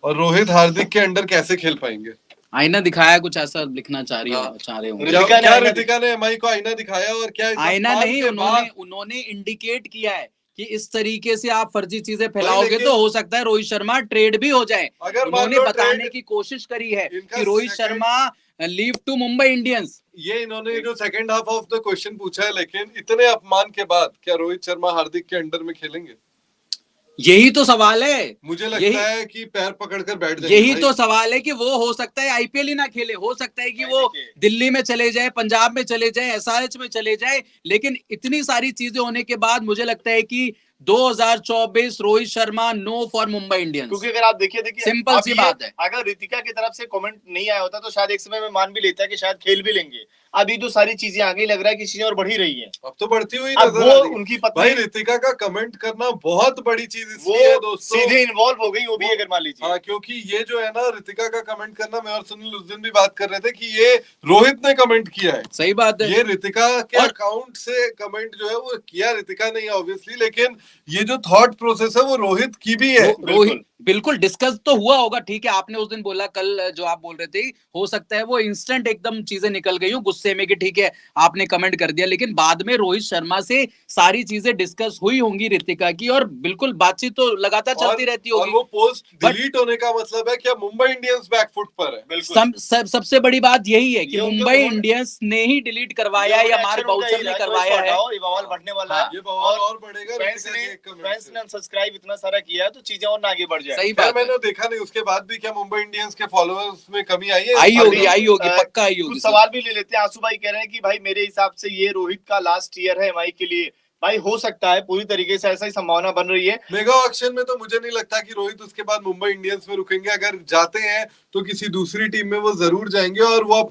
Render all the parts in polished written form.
और रोहित हार्दिक के अंडर कैसे खेल पाएंगे? आईना दिखाया कुछ ऐसा लिखना चाह रही होंगे। क्या रितिका ने एमआई को आईना दिखाया? और क्या आईना नहीं, उन्होंने इंडिकेट किया है कि इस तरीके से आप फर्जी चीजें फैलाओगे तो हो सकता है रोहित शर्मा ट्रेड भी हो जाए। उन्होंने बताने की कोशिश करी है कि Rohit Sharma leave to Mumbai Indians. ये इन्होंने जो second half of the question पूछा है, लेकिन इतने अपमान के बाद क्या रोहित शर्मा हार्दिक के अंडर में खेलेंगे? यही तो सवाल है। मुझे लगता है कि पैर पकड़कर बैठ जाएंगे। यही तो सवाल है कि वो हो सकता है आईपीएल ही ना खेले, हो सकता है कि वो दिल्ली में चले जाए, पंजाब में चले जाए, एसआरएच में चले जाए। लेकिन इतनी सारी चीजें होने के बाद मुझे लगता है कि 2024 Rohit Sharma no for Mumbai Indians. क्योंकि अगर आप देखिए सिंपल सी बात है। अगर रितिका की तरफ से कमेंट नहीं आया होता तो शायद एक समय में मान भी लेता है कि शायद खेल भी लेंगे। अभी जो सारी चीजें आगे लग रहा है कि चीजें और बढ़ी रही हैं। अब तो बढ़ती हुई नजर आ रही है। उनकी पत्नी भाई रितिका का कमेंट करना बहुत बड़ी चीज इसलिए है दोस्तों, सीधे इन्वॉल्व हो गई वो भी, अगर मान लीजिए। हाँ, क्योंकि ये जो है ना रितिका का कमेंट करना, मैं और सुनील उस दिन भी बात कर रहे थे कि ये रोहित ने कमेंट किया है। सही बात है। ये रितिका के अकाउंट से कमेंट जो है वो किया रितिका नहीं ऑब्वियसली, लेकिन ये जो थॉट प्रोसेस है वो रोहित की भी है। रोहित बिल्कुल डिस्कस तो हुआ होगा, ठीक है। आपने उस दिन बोला, कल जो आप बोल रहे थे, हो सकता है वो इंस्टेंट एकदम चीजें निकल गई हो गुस्से में कि ठीक है आपने कमेंट कर दिया, लेकिन बाद में रोहित शर्मा से सारी चीजें डिस्कस हुई होंगी रितिका की, और बिल्कुल बातचीत तो लगातार चलती रहती होगी। और वो पोस्ट डिलीट होने का मतलब है कि मुंबई इंडियंस बैकफुट पर है। सबसे बड़ी बात यही है कि मुंबई इंडियंस ने ही डिलीट करवाया या मार्क बाउचर ने करवाया है। ये बवाल बढ़ने वाला है, ये बवाल और बढ़ेगा। फैंस ने अनसब्सक्राइब इतना सारा किया है तो चीजें और आगे बढ़ जाए। सही बात, मैंने देखा नहीं उसके बाद भी क्या मुंबई इंडियंस के फॉलोअर्स में कमी आई है? आई होगी पक्का आई होगी। कुछ सवाल भी ले लेते हैं। आंसू भाई कह रहे हैं कि भाई मेरे हिसाब से ये रोहित का लास्ट ईयर है एमआई के लिए। भाई हो सकता है, पूरी तरीके से ऐसा ही संभावना बन रही है। मेगा ऑक्शन में तो मुझे नहीं लगता कि रोहित उसके बाद मुंबई इंडियंस में रुकेंगे। अगर जाते हैं तो किसी दूसरी टीम में वो जरूर जाएंगे, और वो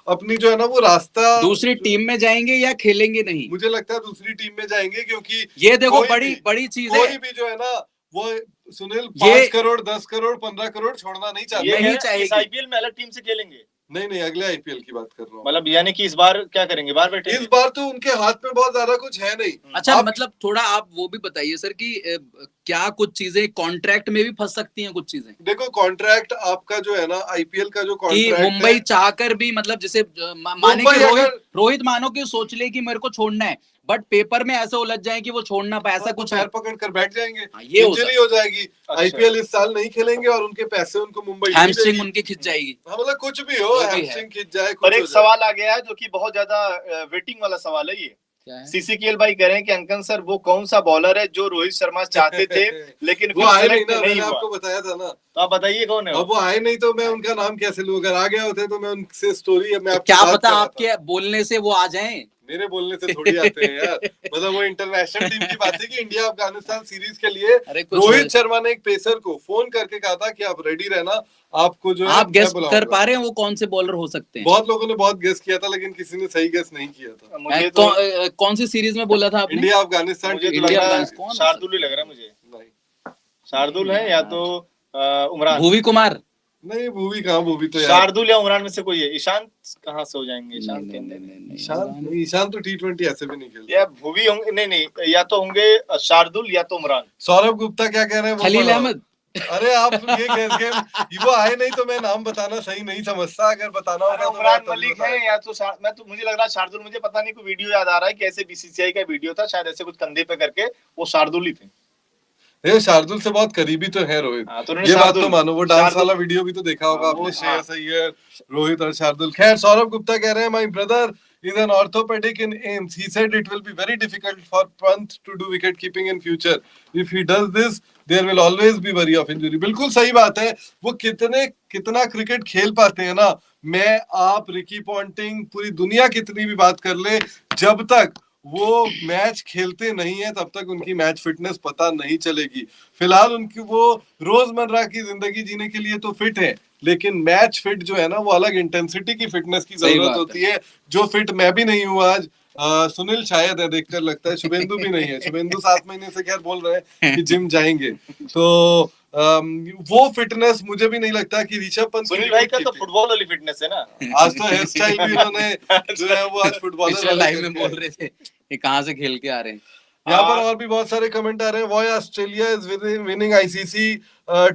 अपनी जो है ना वो रास्ता दूसरी टीम में जाएंगे या खेलेंगे नहीं। मुझे लगता है दूसरी टीम में जाएंगे, क्योंकि ये देखो बड़ी चीज है। कोई भी जो है ना वो सुनील 5 करोड़ 10 करोड़ 15 करोड़ छोड़ना नहीं चाहते। इस आईपीएल में अलग टीम से खेलेंगे। नहीं, अगले आईपीएल की बात कर रहा हूँ। मतलब यानी कि इस बार क्या करेंगे, बाहर बैठे? इस बार तो उनके हाथ में बहुत ज्यादा कुछ है नहीं। अच्छा, मतलब थोड़ा आप वो भी बताइए सर कि क्या कुछ चीजें कॉन्ट्रैक्ट में भी फंस सकती हैं? कुछ चीजें देखो, कॉन्ट्रैक्ट आपका जो है ना आईपीएल का जो कॉन्ट्रैक्ट मुंबई चाहकर भी, मतलब जैसे माने कि रोहित मानो कि सोच ले कि मेरे को छोड़ना है, बट पेपर में ऐसे उलझ जाए कि वो छोड़ना पाए, ऐसा कुछ पैर पकड़ कर बैठ जाएंगे। ये इंजरी हो जाएगी। आईपीएल इस साल नहीं खेलेंगे और उनके पैसे उनको मुंबई हैमस्ट्रिंग उनकी खिंच जाएगी। मतलब कुछ भी हो, हैमस्ट्रिंग खिंच जाए। पर एक सवाल आ गया है जो कि बहुत ज्यादा वेटिंग वाला सवाल है। ये सीसीकेएल भाई कह रहे हैं कि अंकन सर वो कौन सा बॉलर है जो रोहित शर्मा चाहते थे लेकिन वो आए नहीं ना, मैंने आपको बताया था ना। तो आप बताइए कौन है? अब वो आए नहीं तो मैं उनका नाम कैसे लूं? अगर आ गया होते तो मैं उनसे स्टोरी क्या पता आपके बोलने से वो आ जाएं। मेरे बोलने से थोड़ी आते हैं यार। मतलब वो इंटरनेशनल टीम की बात है कि इंडिया अफगानिस्तान सीरीज के लिए रोहित शर्मा ने एक पेसर को फोन करके कहा था कि आप रेडी रहना, आपको जो आप गेस कर पा रहे हैं वो कौन से बॉलर हो सकते हैं? बहुत लोगों ने बहुत गेस किया था, लेकिन किसी ने सही गेस नहीं किया था। मुझे तो कौन सी सीरीज में बोला था आपने? इंडिया अफगानिस्तान। शार्दुल ही लग रहा है मुझे। नहीं, शार्दुल है या तो उमरान। भुवी कुमार नहीं, भूवी कहाँ? भूवी तो शार्दुल या उमरान में से कोई है। ईशांत कहाँ से हो जाएंगे? ईशांत तो T20 ऐसे भी नहीं खेलते। या भूवी होंगे? नहीं, या तो होंगे शार्दुल या तो उमरान। सौरभ गुप्ता क्या कह रहे हैं? खलील अहमद। अरे आप ये वो आए नहीं तो मैं नाम बताना सही नहीं समझता। अगर बताना होगा तो उमरान मलिक है या तो मैं तो मुझे लग रहा है शार्दुल। मुझे पता नहीं, कोई वीडियो याद आ रहा है कि ऐसे बीसीसीआई का वीडियो था, शायद ऐसे कुछ कंधे पे करके वो शार्दुल ही थे। शार्दुल से बहुत करीबी तो है रोहित। तो ये बात तो मानो। वो डांस वाला वीडियो भी तो देखा होगा आपने, श्रेयस अय्यर, रोहित और शार्दुल। खैर, सौरभ गुप्ता कह रहे हैं my brother is an orthopedic in AIIMS. He said it will be very difficult for Pant to do wicket keeping in future. If he does this, there will always be worry of injury. बिल्कुल सही बात है। वो कितना cricket खेल पाते हैं ना। मैं, आप, रिकी पॉन्टिंग, पूरी दुनिया कितनी भी बात कर ले, जब तक वो मैच खेलते नहीं है तब तक उनकी मैच फिटनेस पता नहीं चलेगी। फिलहाल उनकी वो रोजमर्रा की जिंदगी जीने के लिए तो फिट है, लेकिन मैच फिट जो है ना वो अलग इंटेंसिटी की फिटनेस की जरूरत होती है, जो फिट मैं भी नहीं हूँ आज। सुनील शायद है, देखकर लगता है। शुभेंदु भी नहीं है। शुभेंदु 7 महीने से खैर बोल रहे हैं कि जिम जाएंगे, तो वो फिटनेस मुझे भी नहीं लगता कि ऋषभ पंत। सुनील भाई का तो फुटबॉल वाली फिटनेस है ना। आज तो हेयर स्टाइल भी उन्होंने जो है वो आज फुटबॉलर लाइव में बोल रहे थे ये कहाँ से खेल के आ रहे हैं। यहाँ पर और भी बहुत सारे कमेंट आ रहे हैं. Why Australia is winning ICC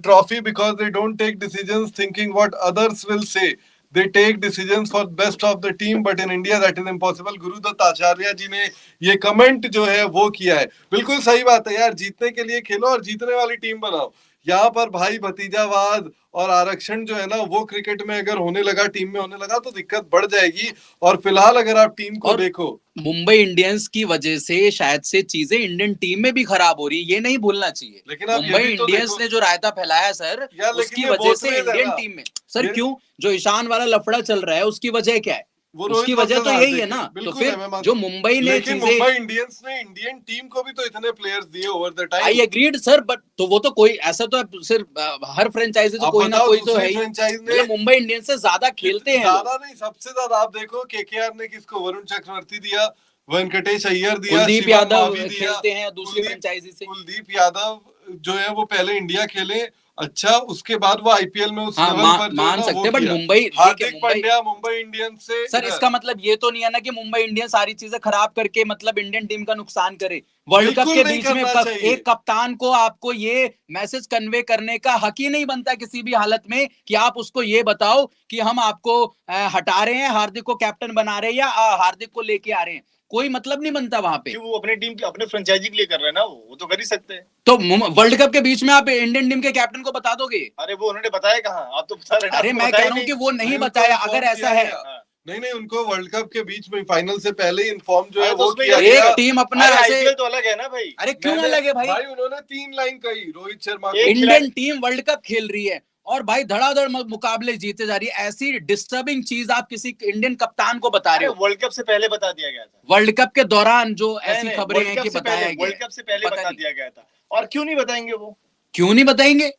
trophy because they don't take decisions thinking what others will say. They take decisions for best of the team, but in India that is impossible. Gurudatt आचार्य जी ने ये comment जो है वो किया है. बिल्कुल सही बात है यार, जीतने के लिए खेलो और जीतने वाली टीम बनाओ. यहाँ पर भाई भतीजावाद और आरक्षण जो है ना वो क्रिकेट में अगर होने लगा, टीम में होने लगा तो दिक्कत बढ़ जाएगी. और फिलहाल अगर आप टीम को देखो, मुंबई इंडियंस की वजह से शायद से चीजें इंडियन टीम में भी खराब हो रही है, ये नहीं भूलना चाहिए. लेकिन आप मुंबई ये भी तो इंडियंस देखो- ने जो रायता फैलाया सर, यार, लेकिन उसकी ये वजह से both ways है इंडियन ना. टीम में सर ये- क्यों जो ईशान वाला लफड़ा चल रहा है उसकी वजह क्या है? वो रोहित उसकी वजह तो वर्सेस यही है हार्दिक ना. है. तो बिल्कुल है, मैं फिर मानता जो हूं. मुंबई ने लेकिन चीजें, मुंबई इंडियंस ने इंडियन टीम को भी तो इतने प्लेयर्स दिए over the time. I agreed sir, but तो वो तो कोई ऐसा तो सिर्फ हर फ्रेंचाइजी तो आप कोई ना बताओ कोई तो दूसरी है ही. फ्रेंचाइज ने मतलब मुंबई इंडियंस से ज्यादा खेलते हैं लोग. ज्यादा नहीं, सबसे ज्यादा आप देखो केकेआर ने किसको, वरुण चक्रवर्ती दिया, वेंकटेश अय्यर दिया, कुलदीप शिवम यादव मावी दिया. खेलते हैं दूसरी कुलदीप- फ्रेंचाइजी से. कुलदीप यादव जो है वो पहले इंडिया खेले, अच्छा उसके बाद वो आईपीएल में उस हाँ, लेवल पर जो है मान ना सकते वो हैं, बट किया. मुंबई ठीक है, हार्दिक मुंबई पांड्या मुंबई इंडियंस से सर इधर. इसका मतलब ये तो नहीं है ना कि मुंबई इंडियंस सारी चीजें खराब करके मतलब इंडियन टीम का नुकसान करे. वर्ल्ड कप बिल्कुल के नहीं बीच में करना चाहिए. एक कप्तान को आपको ये मैसेज कन्वे करने का हक ही नहीं बनता किसी भी हालत में कि आप उसको ये बताओ कि हम आपको हटा रहे हैं, हार्दिक को कैप्टन बना रहे हैं या हार्दिक को लेके आ रहे हैं. कोई मतलब नहीं बनता वहां पे. क्यों वो अपने टीम के अपने फ्रेंचाइजी के लिए कर रहे हैं ना, वो तो कर ही सकते हैं. तो वर्ल्ड कप के बीच में आप इंडियन टीम के कैप्टन को बता दोगे? अरे वो उन्होंने बताया कहाँ, आप तो बता रहे हैं. अरे आपको मैं बताया कह रहा हूँ नहीं. कि वो नहीं नहीं, उनको बताया. inform अगर ऐसा किया है, गया. नहीं, उनको वर्ल्ड कप के बीच में फाइनल से पहले इन्फॉर्म जो है अरे तो वो उसमें किया ये गया. एक टीम अपना अरे ऐसे, आईपीएल तो अलग है ना भाई. अरे क्यों अलग है भाई? भाई उन्होंने 3 लाइन कही रोहित शर्मा को. एक इंडियन टीम वर्ल्ड कप खेल रही है और भाई धड़ाधड़ मुकाबले जीते जा रही है. ऐसी डिस्टर्बिंग चीज आप किसी इंडियन कप्तान को बता रहे अरे हो? वर्ल्ड कप से पहले बता दिया गया था. वर्ल्ड कप के दौरान जो नहीं, ऐसी नहीं, खबरें वर्ल्ड हैं कप कि से बताया पहले, गया वर्ल्ड कप से पहले पता बता नहीं। दिया गया था. और क्यों नहीं बताएंगे वो? क्यों नहीं बताएंगे?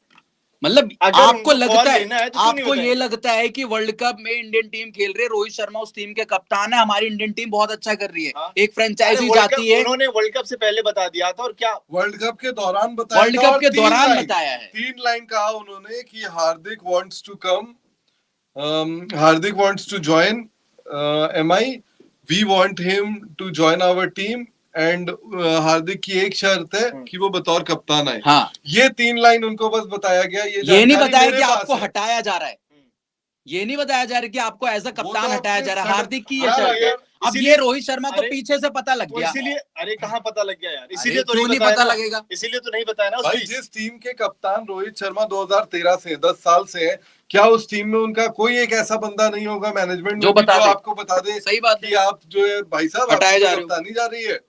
मतलब अगर आपको उनको लगता कॉल है, लेना है तो क्यों नहीं आपको ये बताएंगे? लगता है कि वर्ल्ड कप में इंडियन टीम खेल रही है, रोहित शर्मा उस टीम के कप्तान है, हमारी इंडियन टीम बहुत अच्छा कर रही है. हाँ? एक फ्रेंचाइजी अरे वर्ल्ड जाती कप है, उन्होंने वर्ल्ड कप से पहले बता दिया था. और क्या वर्ल्ड कप के दौरान बताया वर्ल्ड था कप और के 3 दौरान लाइन, बताया है. 3 लाइन कहा उन्होंने कि Hardik wants to come, Hardik wants to join MI, we want him to join our team and Hardik की एक शर्त है कि वो बतौर कप्तान आए. हाँ, ये 3 लाइन उनको बस बताया गया. ये ये नहीं जानकारी बताया मेरे कि पास आपको है. हटाया जा रहा है. ये नहीं बताया जा रहा कि आपको एज अ वो कप्तान तो हटाया अपने जा रहा है. सडक- हार्दिक की ये हाँ, शर्त है. यार, अब इसीलिए- ये रोहित शर्मा को अरे, पीछे से पता लग वो गया. इसीलिए, अरे कहाँ पता लग गया यार? अरे इसीलिए तो क्यों नहीं नहीं पता बताया ना. लगेगा? इसीलिए तो नहीं बताया ना उस भाई बीच. जिस टीम के कप्तान रोहित शर्मा 2013 से 10 साल से है, क्या उस टीम में उनका कोई एक ऐसा बंदा नहीं होगा मैनेजमेंट जो में भी बता दे? आपको बता दे सही बात कि है. आप जो है भाई साहब हटाए आपकी जा रहे हो. कप्तानी जा रही है?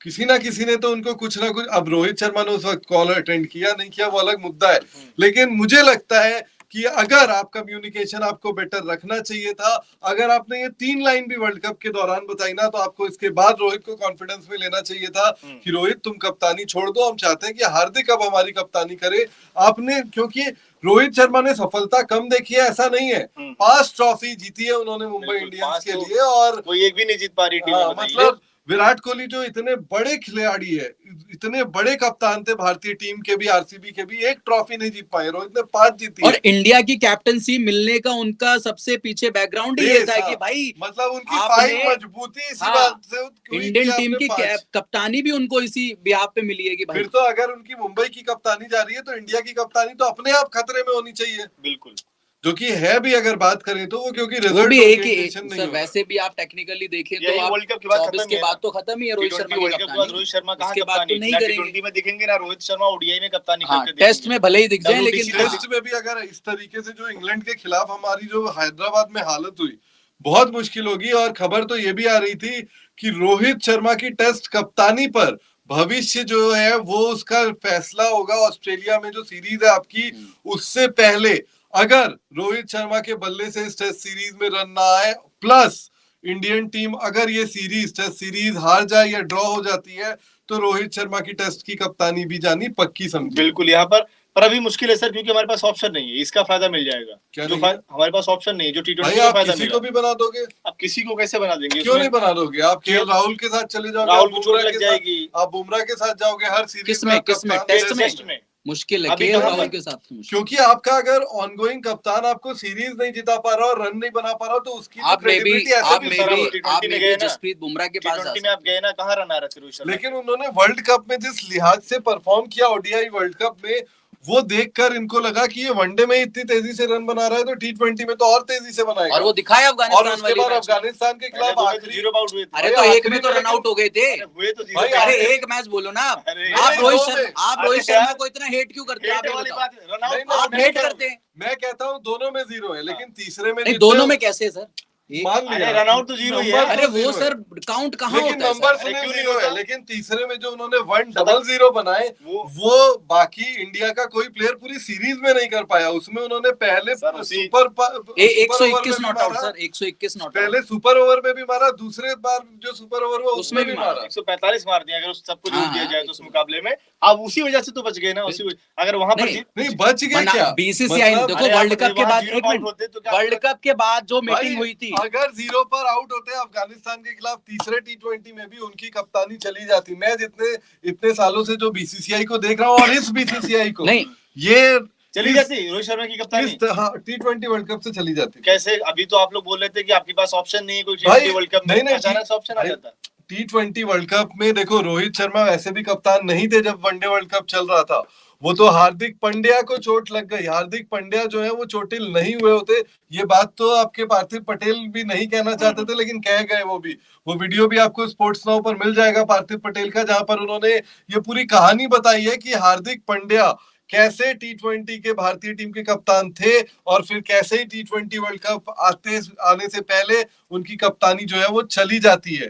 किसी ना किसी ने तो उनको कुछ ना कुछ, अब रोहित शर्मा ने उस वक्त कॉल अटेंड किया नहीं किया वो अलग मुद्दा है, लेकिन मुझे लगता है कि अगर आप कम्युनिकेशन आपको बेटर रखना चाहिए था. अगर आपने ये 3 लाइन भी वर्ल्ड कप के दौरान बताई ना, तो आपको इसके बाद रोहित को कॉन्फिडेंस में लेना चाहिए था कि रोहित तुम कप्तानी छोड़ दो, हम चाहते हैं कि हार्दिक अब हमारी कप्तानी करे. आपने, क्योंकि रोहित शर्मा ने सफलता कम देखी है ऐसा नहीं है, 5 ट्रॉफी जीती है उन्होंने मुंबई बिल्कुल, इंडियंस 5 के तो लिए. और कोई एक भी नहीं जीत पा रही टीम. हाँ, मतलब विराट कोहली जो इतने बड़े खिलाड़ी है, इतने बड़े कप्तान थे भारतीय टीम के भी, आरसीबी के भी, एक ट्रॉफी नहीं जीत पाए. रोहित ने 5 जीती और है. इंडिया की कैप्टनसी मिलने का उनका सबसे पीछे बैकग्राउंड ही ये था कि भाई मतलब उनकी आपने- फाइल मजबूती इसी हाँ, बात से हुई कि इंडियन टीम आपने की 5. कप्तानी भी उनको इसी बिहाफ पे मिली है कि भाई फिर तो अगर उनकी मुंबई की कप्तानी जा रही है तो इंडिया की कप्तानी तो अपने आप खतरे में होनी चाहिए, बिल्कुल. जो कि है भी अगर बात करें तो वो, क्योंकि वो रिजल्ट भी एक ही ओरिएंटेशन नहीं सर. होगा. वैसे भी आप टेक्निकली देखें तो यही आप वर्ल्ड कप के बाद 24 खत्म के ही बाद है. तो खत्म ही है रोहित शर्मा की वर्ल्ड कप के बाद कप्तानी. रोहित शर्मा कहाँ उसके बाद तो कप्तानी? नहीं ना करेंगे. T20 में दिखेंगे ना रोहित शर्मा ओडीआई में कप्तानी हाँ, करते टेस्ट में भले ही दिख जाए, WTC लेकिन में टेस्ट में भी अगर इस तरीके से जो इंग्लैंड के खिलाफ हमारी जो हैदराबाद में हालत हुई, बहुत मुश्किल होगी. और खबर तो ये भी आ रही थी कि रोहित शर्मा की टेस्ट कप्तानी पर भविष्य जो है वो उसका फैसला होगा ऑस्ट्रेलिया में जो सीरीज है आपकी, उससे पहले. अगर रोहित शर्मा के बल्ले से इस टेस्ट सीरीज में रन ना आए, प्लस इंडियन टीम अगर ये सीरीज टेस्ट सीरीज हार जाए या ड्रॉ हो जाती है, तो रोहित शर्मा की टेस्ट की कप्तानी भी जानी पक्की समझी. बिल्कुल. यहाँ पर अभी मुश्किल है सर, क्योंकि हमारे पास ऑप्शन नहीं है. इसका फायदा मिल जाएगा. क्या जो नहीं है? हमारे पास ऑप्शन नहीं है, जो T20 भाई का आप फायदा किसी को मिला. भी बना दोगे? अब किसी को कैसे बना देंगे? क्यों उसमें नहीं बना दोगे? आप केएल राहुल के साथ चले जाओगे, राहुल आप को बुमराह चोट लग के साथ- जाएगी. आप बुमराह के साथ जाओगे हर सीरीज किसमें? आप किसमें? कप्तान टेस्ट टेस्ट में? टेस्ट में मुश्किल है अभी केएल कहाँ राहुल पे- के साथ तो मुश्किल। क्योंकि आपका अगर ऑनगोइंग कप्तान आपको सीरीज नहीं जिता पा रहा और रन नहीं बना पा रहा तो उसकी तो आप में भी क्रेडिबिलिटी ऐसे आप भी में सर, zero भी है। T20 आप में में गए भी ना, जसप्रीत बुमराह के पास जा T20 में आप गए ना, कहाँ रन आ रहे थे रोहित शर्मा? लेकिन उन्होंने वर्ल्ड कप में जिस लिहाज से परफॉर्म किया ओडीआई वर्ल्ड कप में, वो देखकर इनको लगा कि ये वनडे में इतनी तेजी से रन बना रहा है तो टी20 में तो और तेजी से बनाएगा। और वो दिखाया और अफगानिस्तान उसके वाली बाद मैच में। अफगानिस्तान के पहले खिलाफ दो में तो आखिरी 0 आउट हुए थे। अरे भाई तो एक आखिरी में तो में रन आउट हो गए थे। अरे हुए तो 0 भाई, अरे आखिरी- एक मैच बोलो ना आप। अरे आप नहीं, रोहित दो शर्मा में। आप अरे रोहित यार, शर्मा को इतना हेट क्यों करते हैं? आप हेट ये वाली बताओ। बात है, रन नहीं, आउट नहीं, आप मैं हेट कह- करते हैं। मैं कहता हूँ दोनों में 0 है, लेकिन तीसरे में नहीं जितने- दोनों में कैसे सर? मान अरे लिया रन आउट तो 0 ही है। नंबर अरे तो वो 0 है। सर काउंट कहाँ लेकिन होता है नंबर सर? अरे सुने क्यों नहीं 0 है, होता? लेकिन तीसरे में जो उन्होंने 100 बनाए वो बाकी इंडिया का कोई प्लेयर पूरी सीरीज में नहीं कर पाया। उसमें उन्होंने पहले सर, उसी- सुपर ओवर 121 में नॉट भी आउट मारा, सर 121 नॉट पहले आउट। सुपर ओवर में भी मारा, दूसरे बार जो सुपर ओवर हुआ उसमें उसमें भी भी मारा। 145 मार दिया, अगर उस सबको जोड़ हाँ, दिया हाँ, जाए तो उस मुकाबले में आप उसी वजह से तो बच गए ना। अगर वहां पर नहीं, नहीं बच गए क्या? बीसीसीआई मतलब- देखो अरे वर्ल्ड आप कप के वहाँ बाद 0 एक आउट मिनट होते तो क्या वर्ल्ड कप के बाद जो भाई, मीटिंग हुई थी अगर 0 पर आउट होते अफगानिस्तान के खिलाफ तीसरे टी20 में भी उनकी कप्तानी चली जाती। मैं जितने इतने सालों से जो बीसीसीआई को देख रहा हूँ और इस बीसीसीआई को, नहीं ये चली इस- जाती रोहित शर्मा की कप्तानी? हाँ, टी20 वर्ल्ड कप से चली जाती। कैसे? अभी तो आप लोग बोल रहे थे कि आपके पास ऑप्शन नहीं है कोई भाई, T20 वर्ल्ड कप में, नहीं, अचानक से ऑप्शन आ भाई, जाता है। टी20 वर्ल्ड कप में देखो रोहित शर्मा वैसे भी कप्तान नहीं थे जब वनडे वर्ल्ड कप चल रहा था। वो तो हार्दिक पांड्या को चोट लग गई। हार्दिक पांड्या जो है वो चोटिल नहीं हुए होते। ये बात तो आपके पार्थिव पटेल भी नहीं कहना चाहते थे, लेकिन कह गए वो भी। वो वीडियो भी आपको स्पोर्ट्स नाउ पर मिल जाएगा पार्थिव पटेल का, जहां पर उन्होंने ये पूरी कहानी बताई है कि हार्दिक पांड्या कैसे टी20 के भारतीय टीम के कप्तान थे और फिर कैसे ही टी20 वर्ल्ड कप आने से पहले उनकी कप्तानी जो है वो चली जाती है।